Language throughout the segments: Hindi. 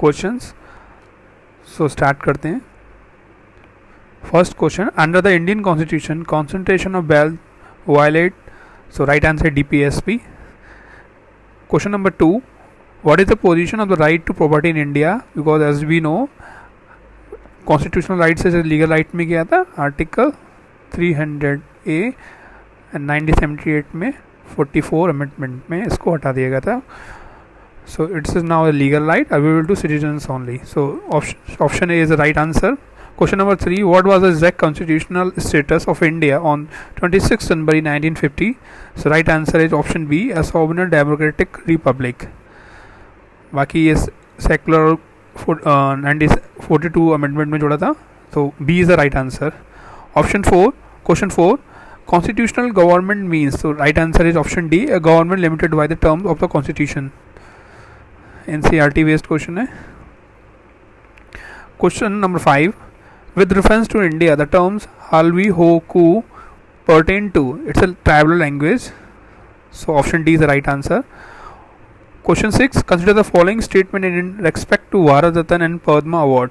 क्वेश्चंस। सो स्टार्ट करते हैं। First question, under the Indian constitution concentration of wealth violate, so right answer DPSP। Question number 2, what is the position of the right to property in India? Because as we know, constitutional rights से legal right में गया था आर्टिकल 300A एंड 1978 में 44 अमेंडमेंट में इसको हटा दिया गया था। So it's now a legal right available to citizens only. So option A is the right answer. Question number 3, what was the exact constitutional status of India on 26 January 1950? So right answer is option B, a sovereign democratic republic. बाकी ये सेकुलर 1942 अमेंडमेंट में जोड़ा था, तो B is the right answer. Option 4, question 4, constitutional government means, so right answer is option D, a government limited by the terms of the constitution. NCERT based question है। Question number 5, with reference to India, the terms Halvi Ho Ku pertain to, it's a tribal language, so option D is the right answer. Question 6, consider the following statement in respect to Bharat Ratna and Padma Award.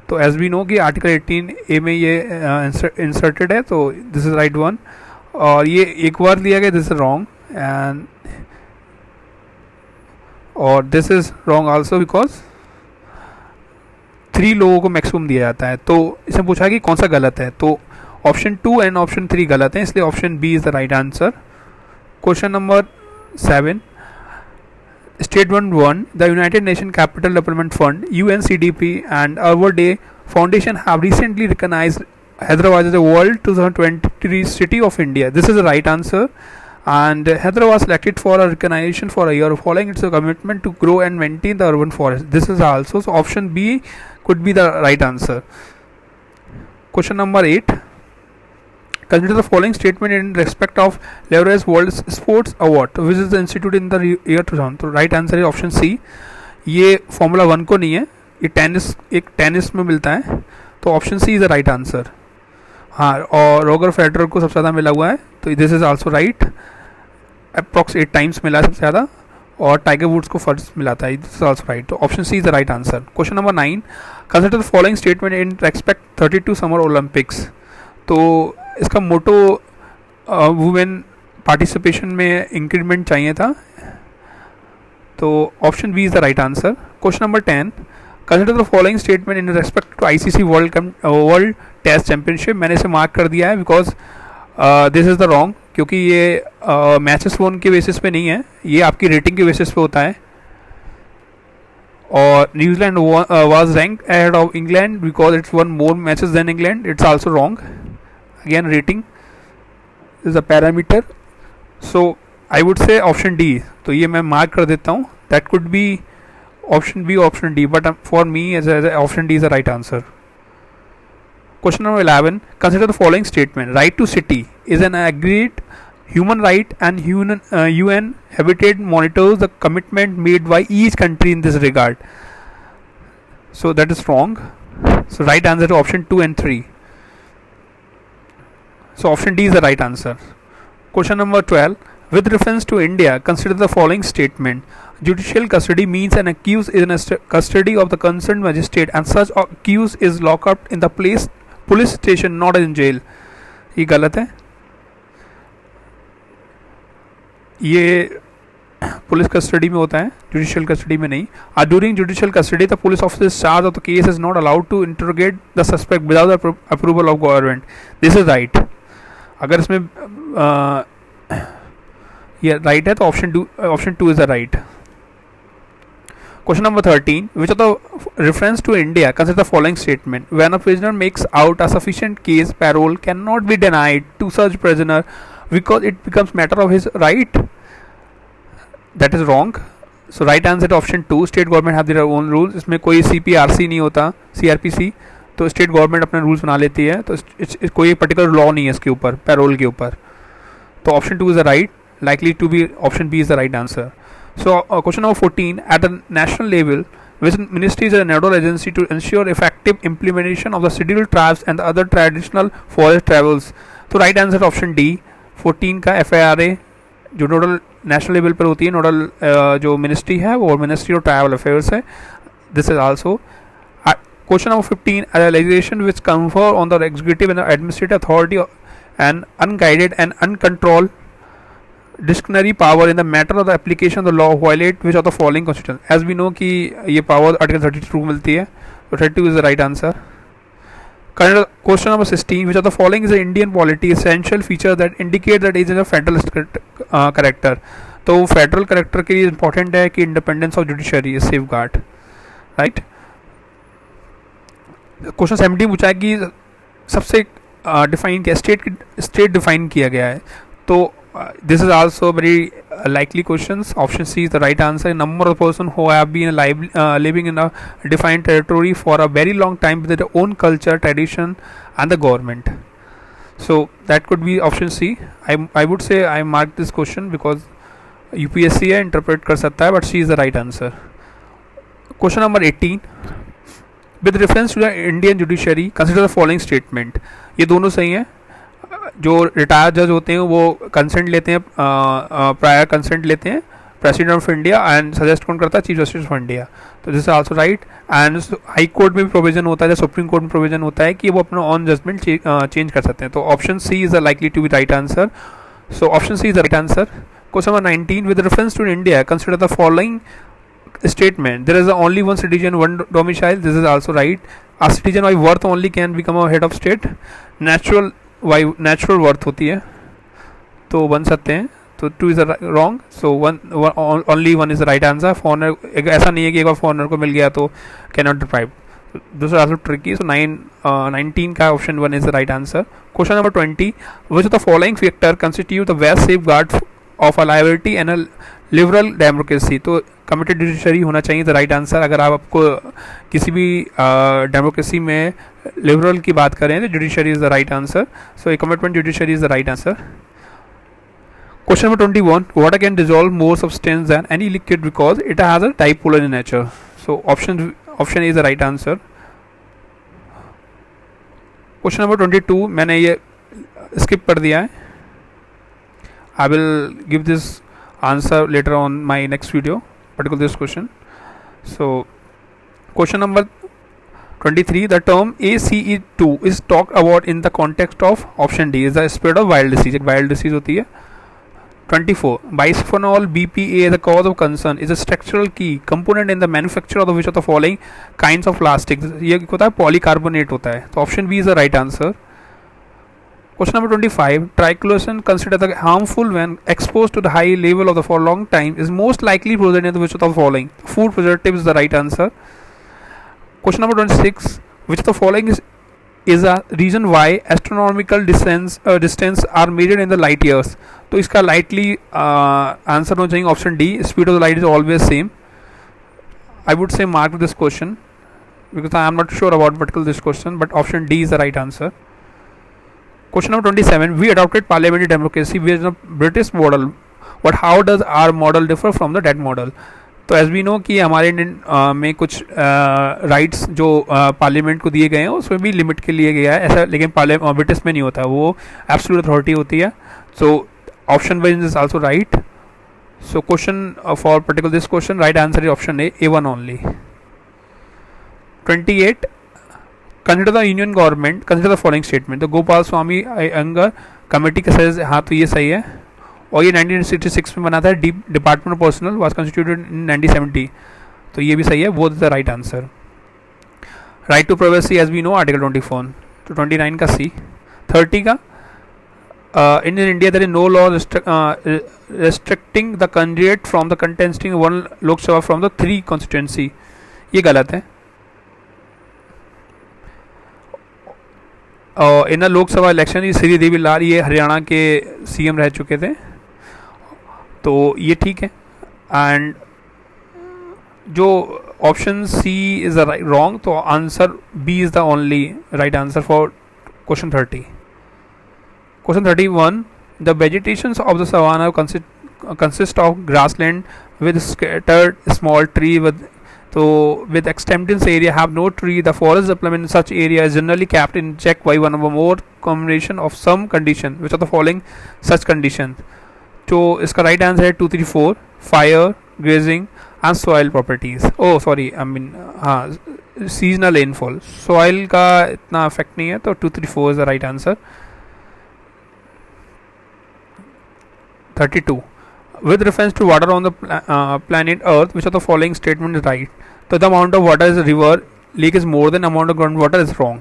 तो as we know कि आर्टिकल 18A में ये इंसर्टेड है, तो दिस इज राइट वन, और ये एक बार लिया गया, दिस इज रॉन्ग, एंड और this is wrong also because 3 लोगों को मैक्सिमम दिया जाता है। तो इसमें पूछा कि कौन सा गलत है, तो ऑप्शन 2 एंड ऑप्शन 3 गलत है, इसलिए option B is the right answer. Question number 7, Statement 1, the United Nations Capital Development Fund UNCDP and Arbor Day Foundation have recently recognized Hyderabad as the World 2023 City of India. This is the right answer, and Hyderabad was selected for a recognition for a year following its commitment to grow and maintain the urban forest. This is also, so option B could be the right answer. Question number 8, consider the following statement in respect of Leverage World Sports Award, which is the institute in the year 2000. तो राइट आंसर है ऑप्शन सी। ये फॉर्मूला 1 को नहीं है, ये टेनिस में मिलता है, तो option C is the right answer. हाँ, और रोगर फेडरर को सबसे ज़्यादा मिला हुआ है, तो this is also right, approx 8 times मिला है सबसे ज़्यादा, और टाइगर वुड्स को फर्स्ट मिला था, दिस इज आल्सो राइट, तो option C is the right answer. Question number 9, consider the following statement in respect 32 summer Olympics. तो इसका मोटो वुमेन पार्टिसिपेशन में इंक्रीमेंट चाहिए था, तो option B is the right answer. Question number 10, consider the following statement in respect to ICC world test championship. मैंने इसे मार्क कर दिया है because this is the wrong, क्योंकि ये मैचेस वन के बेसिस पे नहीं है, ये आपकी रेटिंग के बेसिस पे होता है, और New Zealand was ranked ahead of England because it's one more matches than England, it's also wrong. Again, rating is a parameter, so I would say option D. तो ये मैं मार्क कर देता हूँ, that could be option B, option D, but for me as option D is the right answer. Question number 11, consider the following statement. Right to city is an agreed human right, and UN Habitat monitors the commitment made by each country in this regard. So that is wrong. So right answer to option 2 and 3. So option D is the right answer. Question number 12, with reference to India, consider the following statement. Judicial custody means an accused is in custody of the concerned magistrate, and such accused is locked up in the police station, not in jail. ये गलत है, ये पुलिस कस्टडी में होता है, जुडिशियल कस्टडी में नहीं। During judicial custody the police officer charge of the case is not allowed to interrogate the suspect without approval of government. This is right. अगर इसमें ये राइट है तो option 2 is the right. Question number 13, which of the reference to India consider the following statement. When a prisoner makes out a sufficient case, parole cannot be denied to such prisoner because it becomes matter of his right. That is wrong. So right answer to option 2, state government have their own rules. इसमें कोई CPRC नहीं होता, CRPC, तो स्टेट गवर्नमेंट अपने रूल्स बना लेती है, तो कोई पर्टिकुलर लॉ नहीं है इसके ऊपर, पैरोल के ऊपर, तो option 2 is the right, likely to be option B is the right answer. So question number 14, at the national level, which ministry is a nodal agency to ensure effective implementation of the scheduled tribes and the other traditional forest travels? तो right answer option D, 14 का FIRA जो नोडल नेशनल लेवल पर होती है, नोडल जो मिनिस्ट्री है वो मिनिस्ट्री ऑफ ट्राइबल अफेयर्स है, this is also. Question number 15, a legislation which confer on the executive and the administrative authority an unguided and uncontrolled discretionary power in the matter of the application of the law violate which of the following constitution. As we know कि ये power article 32 मिलती है, तो 32 is the right answer. Question number 16, which of the following is the Indian polity essential feature that indicate that it is a federalist character. तो फेडरल करेक्टर के लिए इंपॉर्टेंट है कि independence of judiciary is safe guard, right. Question 17 पूछा है कि सबसे डिफाइन किया, स्टेट डिफाइन किया गया है. तो this is also very likely questions. Option C is the right answer. Number of person who have been living in a defined territory for a very long time with their own culture, tradition and the government. So that could be option C. I would say I marked this question because UPSC है, interpret कर सकता है, but C is the right answer. Question number 18. With reference to the Indian judiciary, consider the following statement. ये दोनों सही हैं. जो रिटायर्ड जज होते हैं वो कंसेंट लेते हैं, प्रायर कंसेंट लेते हैं president of India, and suggest कौन करता है, चीफ जस्टिस ऑफ इंडिया. तो this is also right. And high court में भी प्रोविजन होता है, सुप्रीम कोर्ट में प्रोविजन होता है कि वो अपना ऑन जजमेंट चेंज कर सकते हैं. तो option C is likely to be right answer. So option C is the right answer. Question number 19, with reference to India consider the following statement. There is only one citizen, one domicile. This is also right. A citizen by birth only can become a head of state. Natural worth होती है तो बन सकते हैं. तो 2 is wrong. So only one is the right answer. Foreigner, ऐसा नहीं है कि एक बार फॉरनर को मिल गया तो cannot deprive. This is also tricky. So 19 का option 1 is the right answer. Question number 20, which of the following factor constitute the best safeguard of a liability and a liberal democracy. तो कमिटेड जुडिशरी होना चाहिए द राइट आंसर. अगर आप आपको किसी भी डेमोक्रेसी में लिबरल की बात करें तो judiciary is the right answer. So A commitment judiciary is the right answer. Question number 21, water can dissolve more substance than any liquid because it has a dipolar in nature. So option is the right answer. Question number 22 मैंने ये स्किप कर दिया है. I will give this answer later on my next video, particularly this question. So question number 23, the term ACE2 is talked about in the context of option D is the spread of viral disease. एक viral disease होती है. 24, bisphenol BPA the cause of concern is a structural key component in the manufacture of the which of the following kinds of plastics. ये होता है polycarbonate होता है. तो option B is the right answer. Question number 25, triclosan considered the harmful when exposed to the high level of the for long time is most likely present in the which of the following. Food preservative is the right answer. Question number 26, which of the following is a reason why astronomical distance are measured in the light years. तो इसका lightly answer होना चाहिए option D. Speed of the light is always same. I would say mark this question because I am not sure about particular this question, but option D is the right answer. Question number 27, we adopted parliamentary democracy with the British model, but how does our model differ from the that model? तो एज वी नो कि हमारे इंडियन में कुछ राइट्स जो पार्लियामेंट को दिए गए हैं उसमें भी लिमिट के लिए गया है ऐसा, लेकिन ब्रिटिश में नहीं होता, वो एब्सोल्यूट अथॉरिटी होती है. So option one is also right. So question for particular this question right answer is option A, A1 only. 28, consider the union government, consider the following statement. तो गोपाल स्वामी अयंगर कमेटी का सजेस्ट, हाँ तो ये सही है. और ये 1966 में बना था. Department of personnel was constituted in 1970. तो ये भी सही है. वो is the right answer. Right to privacy as we know article 24. तो 29 का सी. 30 का in India there is no law restricting the candidate from the contesting one Lok Sabha from the 3 constituency. ये गलत है. इन लोकसभा इलेक्शन श्री देवी लाल ये हरियाणा के सीएम रह चुके थे, तो ये ठीक है. एंड जो ऑप्शन सी इज रॉन्ग, तो answer B is the only right answer for question 30. Question 31, the vegetations of the savanna consist of grassland with scattered small tree with extensive area have no tree. The forest development in such area is generally kept in check by one or more combination of some condition. Which of the following such conditions? तो इसका right answer है 2, 3, 4, fire, grazing, and soil properties, oh sorry I mean हाँ सीजनल रेनफॉल, सॉइल का इतना इफेक्ट नहीं है, तो 2, 3, 4 is the right answer. 32. With reference to water on the planet Earth, which of the following statement is right? So the amount of water in a river lake is more than amount of groundwater is wrong.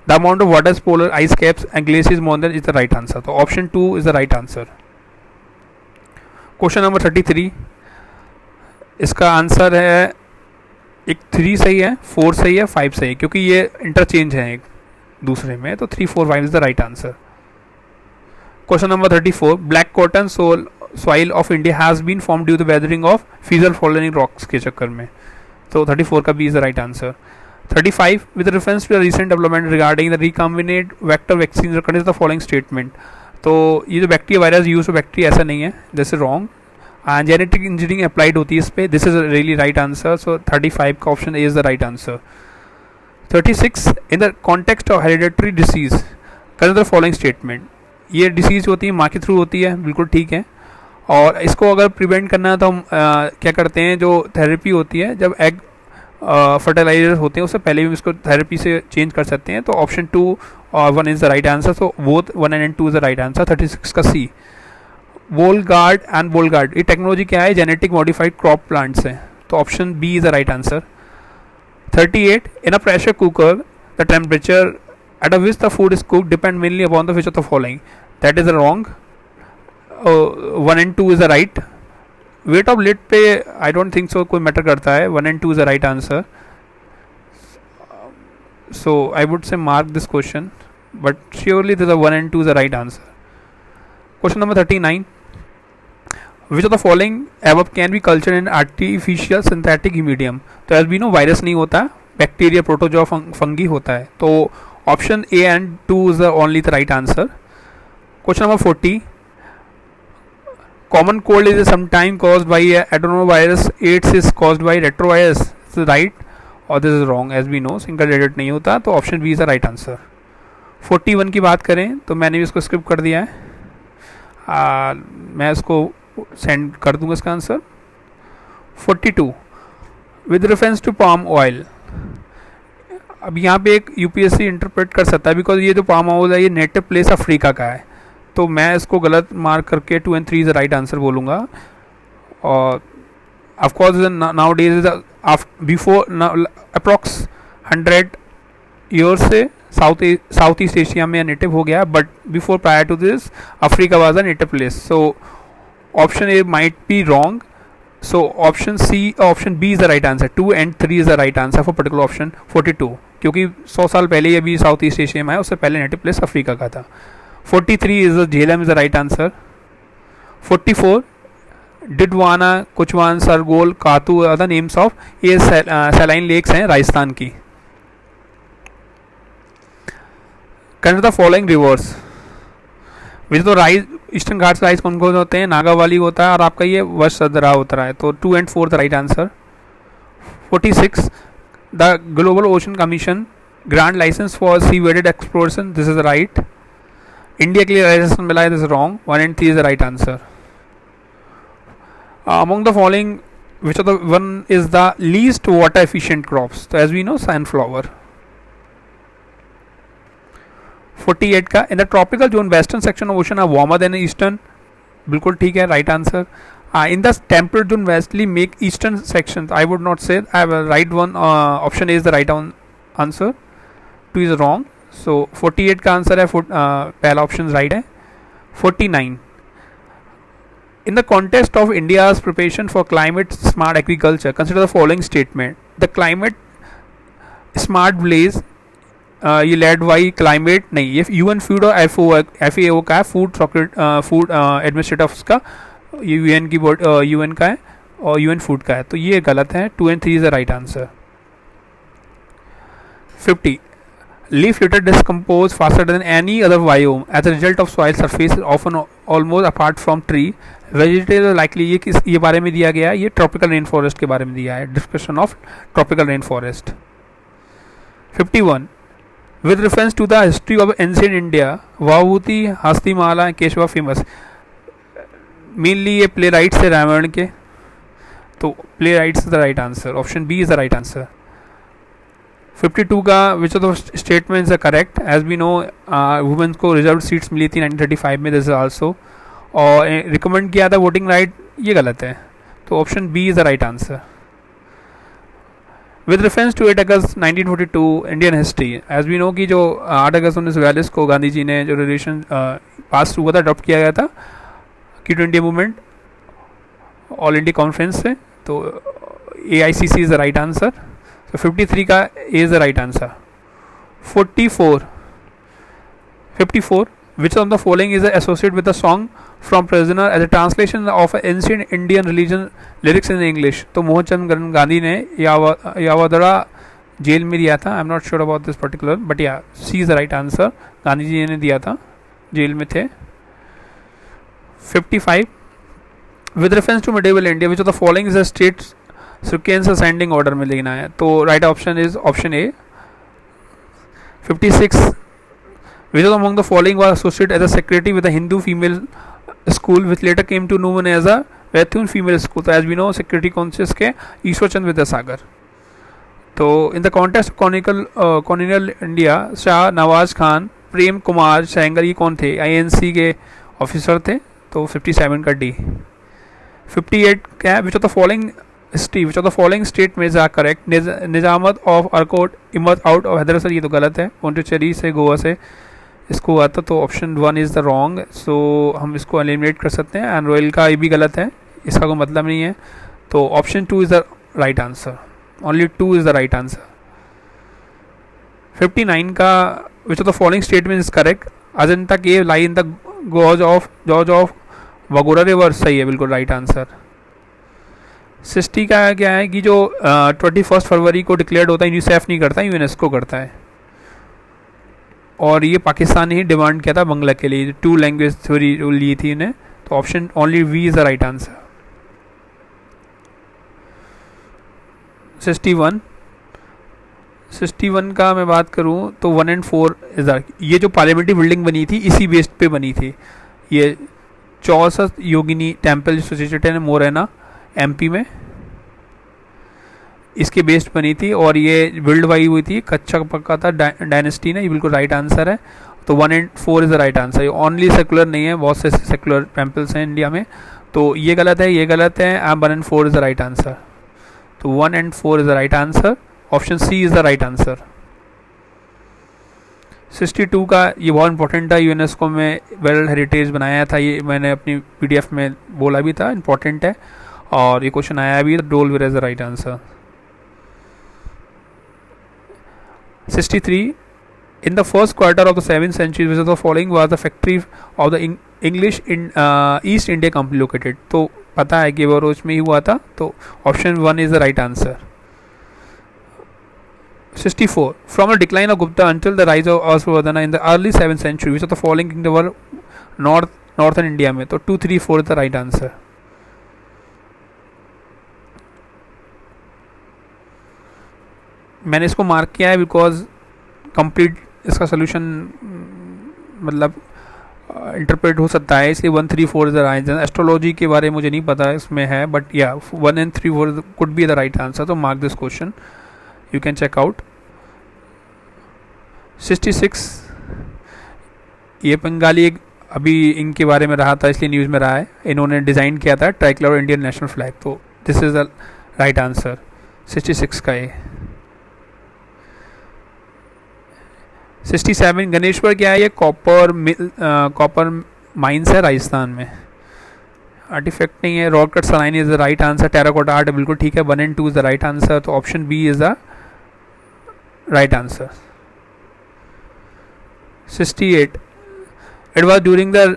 The amount of water is polar ice caps and glaciers is more than is the right answer. So option 2 is the right answer. Question number 33. इसका आंसर है एक 3 सही है, 4 सही है, 5 सही है, क्योंकि ये इंटरचेंज है एक दूसरे में, तो 3, 4, 5 is the right answer. Question number 34. Black cotton soil of India has been formed due to the weathering of fissile falling rocks के चक्कर में. तो 34 का B is the right answer. 35. With reference to the recent development regarding the recombinant vector vaccines, contains the following statement. तो ये जो बैक्टीरिया वायरस यूज हो बैक्टीरिया ऐसा नहीं है, this is wrong. Genetic engineering applied होती है इस पर, this is really right answer. So 35 का option A is the right answer. 36. In the context of hereditary disease consider the following statement. ये डिसीज़ होती है माँ के थ्रू होती है, बिल्कुल ठीक है. और इसको अगर प्रिवेंट करना है तो हम क्या करते हैं, जो थेरेपी होती है जब एग फर्टिलाइजर होते हैं उससे पहले भी इसको थेरेपी से चेंज कर सकते हैं. तो ऑप्शन 2 और 1 is the right answer. So both 1 and 2 is the right answer. 36 का सी. वोलगार्ड एंड बोलगार्ड, ये टेक्नोलॉजी क्या है, जेनेटिक मॉडिफाइड क्रॉप प्लांट्स है. तो option B is the right answer. 38. In a pressure cooker the temperature at which the food is cooked depend mainly upon the which of the following. That is wrong. 1 and 2 is the right. Weight of lid पे I don't think so कोई मैटर करता है. 1 and 2 is the right answer. So I would say mark this question, but surely the 1 and 2 is the right answer. Question number 39. Which of the following above can be cultured in artificial synthetic medium? तो as we know वायरस नहीं होता, बैक्टीरिया, प्रोटोजोआ, फंगी होता है. तो option A and 2 is the only the right answer. Question number 40. Common cold is sometime caused by adenovirus. AIDS is caused by retrovirus. This is right or this is wrong? As we know single headed नहीं होता, तो option B is the right answer. 41 की बात करें तो मैंने भी इसको स्किप कर दिया है. मैं इसको सेंड कर दूंगा इसका answer. 42. With reference to palm oil. अब यहाँ पे एक यूपीएससी इंटरप्रेट कर सकता है, बिकॉज ये जो पाम ऑयल है ये नेटिव प्लेस अफ्रीका का है, तो मैं इसको गलत मार्क करके 2 and 3 इज राइट आंसर बोलूँगा. और of course nowadays before approx 100 years से साउथ ईस्ट एशिया में नेटिव हो गया, but before prior to this Africa was a native place. So option A might be wrong. So option C, option B is the right answer. 2 and 3 is the right answer for particular option 42. क्योंकि 100 साल पहले ये भी साउथ ईस्ट एशिया में है, उससे पहले नेटिव प्लेस अफ्रीका का था. 43 is the Jhelum is the right answer. 44. Didwana, Kuchaman, Sargol, Khatu are the names of ये सैलाइन लेक्स हैं राजस्थान की. Consider the following rivers. विच तो राइज ईस्टर्न घाट्स राइज कौन कौन होते हैं, नागावाली होता है और आपका ये वसदरा होता है. तो 2 and 4 the right answer. 46. The Global Ocean Commission grant license for seabed exploration. This is right. India के लिए लाइसेंस मिला है, this is wrong. 1 and 3 is the right answer. Among the following which of the one is the least water efficient crops. तो एज वी नो सनफ्लावर. 48 का. In the tropical zone western section of ocean are warmer than eastern. बिल्कुल ठीक है, right answer. In the temperate zone westerly make eastern section. I would not say right one. Option is the right answer. 2 is wrong. So 48 का आंसर है पहला ऑप्शन राइट है. 49. In the context of India's preparation for climate smart agriculture consider the following statement. The climate smart village ये लेड बाई क्लाइमेट नहीं, ये यूएन फूड और FAO का है, फूड एडमिनिस्ट्रेटर उसका, ये यूएन की बोर्ड यूएन का है और यूएन फूड का है, तो ये गलत है. 2 and 3 is the right answer. 50. Leaf litter decompose faster than any other biome as a result of soil surface often almost apart from tree. Vegetable likely ये बारे में दिया गया है, ये ट्रॉपिकल रेन फॉरेस्ट के बारे में दिया है, discussion of tropical rain forest. 51. With reference to the history of ancient India, Bhavabhuti, Hastimalla, Keshava famous. Mainly ये प्ले राइट्स है रामायण के. तो playwrights is the right answer, option B is the right answer. 52 का which of the statements are correct. As we know women's को रिजर्व सीट्स मिली थी 1935 में, दिस इज आल्सो, और रिकमेंड किया था वोटिंग राइट, ये गलत है. तो option B is the right answer. With reference to 8 August 1942 Indian history, as we know कि जो 8 अगस्त 1942 को गांधी जी ने जो रेजोल्यूशन पास हुआ था, अडॉप्ट किया गया था quit India movement all India conference से, तो AICC is the right answer. तो 53 का A is the right answer. 54 which of the following is associated with the song from prisoner as a translation of ancient Indian religion lyrics in English. तो मोहनचंद गांधी ने यावदरा जेल में दिया था. I am not sure about this particular, but yeah C is the right answer. Gandhi ji ने दिया था, जेल में थे. 55 with reference to medieval India which of the following is a state sequence ascending order में लिखना है. तो right option is option A. 56 which of among the following was associated as a secretary with a Hindu female school which later came to known as a Bethune female school. तो as we know secretary कौन से इसके, ईश्वर चंद्र विद्यासागर. तो in the context of colonial India, Shah Nawaz Khan, Prem Kumar Sengar, ये कौन थे, INC के ऑफिसर थे. तो 57 का डी. 58 क्या है, which of the following statements are correct. Nizamat of Arcot इमत आउट ऑफ हैदराबाद, ये तो गलत है. पौंडीचेरी से, गोवा से इसको हुआ था, तो ऑप्शन 1 इज़ द रॉन्ग. सो हम इसको एलिमिनेट कर सकते हैं. एंड रॉयल का ये भी गलत है, इसका कोई मतलब नहीं है. तो option 2 is the right answer. Only 2 is the right answer. 59 का which of the following statement is correct. Ajanta cave lie in the gorge of Waghora river, सही है, बिल्कुल राइट आंसर. 60 का क्या है कि जो 21 फरवरी को डिक्लेयर्ड होता है, यूनिसेफ नहीं करता, यूनेस्को करता है. और ये पाकिस्तान ने ही डिमांड किया था बंगला के लिए, 2 लैंग्वेज थ्योरी ली थी इन्हें. तो option only V is the right answer. 61 का मैं बात करूं तो 1 and 4 इज ये जो पार्लियामेंट्री बिल्डिंग बनी थी इसी बेस्ड पे बनी थी. ये 64 योगिनी टेम्पल सिचुएटेड है मोरेना MP में, इसके बेस्ड बनी थी. और ये बिल्ड वाई हुई थी, कच्चा पक्का था डायनेस्टी ने, ये बिल्कुल राइट आंसर है. तो 1 and 4 is the right answer. ये ओनली सेकुलर नहीं है, बहुत से सेकुलर टेम्पल्स हैं इंडिया में. तो ये गलत है, ये गलत है. 1 and 4 is the right answer. तो 1 and 4 is the right answer. Option C is the right answer. 62 का ये बहुत इंपॉर्टेंट था, यूनेस्को में वर्ल्ड हेरिटेज बनाया था, ये मैंने अपनी PDF में बोला भी था, इंपॉर्टेंट है. और ये क्वेश्चन आया भी, डोल where is the right answer. 63 in the first quarter of the 7th century which of the following was the factory of the English in East India Company located. तो पता है कि बरोच में ही हुआ था, तो option 1 is the right answer. 64 from the decline of Gupta until the rise of Ashwardhana in the early 7th century which of the following kingdom were northern India में. तो 2, 3, 4 इज द राइट आंसर. मैंने इसको मार्क किया है बिकॉज कंप्लीट इसका सोल्यूशन मतलब इंटरप्रेट हो सकता है, इसलिए 1, 3, 4 is the right answer. Astrology के बारे में मुझे नहीं पता इसमें है, बट या 1 and 3, 4 could be the right answer. तो mark this question, you can check out. 66 ये बंगाली एक अभी इनके बारे में रहा था, इसलिए न्यूज़ में रहा है. इन्होंने डिज़ाइन किया था ट्राइकलर इंडियन नेशनल फ्लैग. तो this is the right answer. 66 का ये. 67 गणेश्वर क्या है, ये कॉपर माइंस है राजस्थान में. आर्टिफैक्ट नहीं है. रॉक कट सलाइन is the right answer. Terracotta art बिल्कुल ठीक है. 1 and 2 is the right answer. तो option B is the right answer. 68 it was during the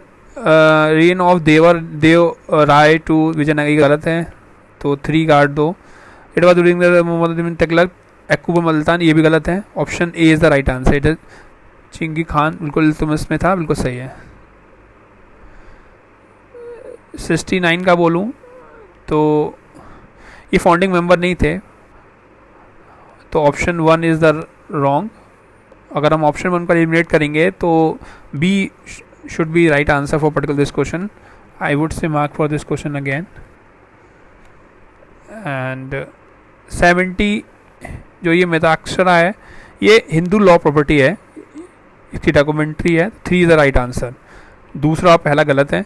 reign of Dev Raya two Vijayanagar, गलत है. तो 3 काट दो. It was during the Mohammad bin Tughlaq एक्कुब मल्तान, ये भी गलत है. Option A is the right answer. It is Genghis Khan, बिल्कुल तुम इसमें था, बिल्कुल सही है. 69 का बोलूँ तो ये फाउंडिंग मेंबर नहीं थे, तो ऑप्शन 1 इज द रॉन्ग. अगर हम ऑप्शन 1 को एलिमिनेट करेंगे तो B should be right answer for particular this question. I would say mark for this question again. And 70 जो ये मिताक्षरा है ये हिंदू लॉ प्रॉपर्टी है, इसकी डॉक्यूमेंट्री है, 3 इज़ द राइट आंसर। दूसरा पहला गलत है।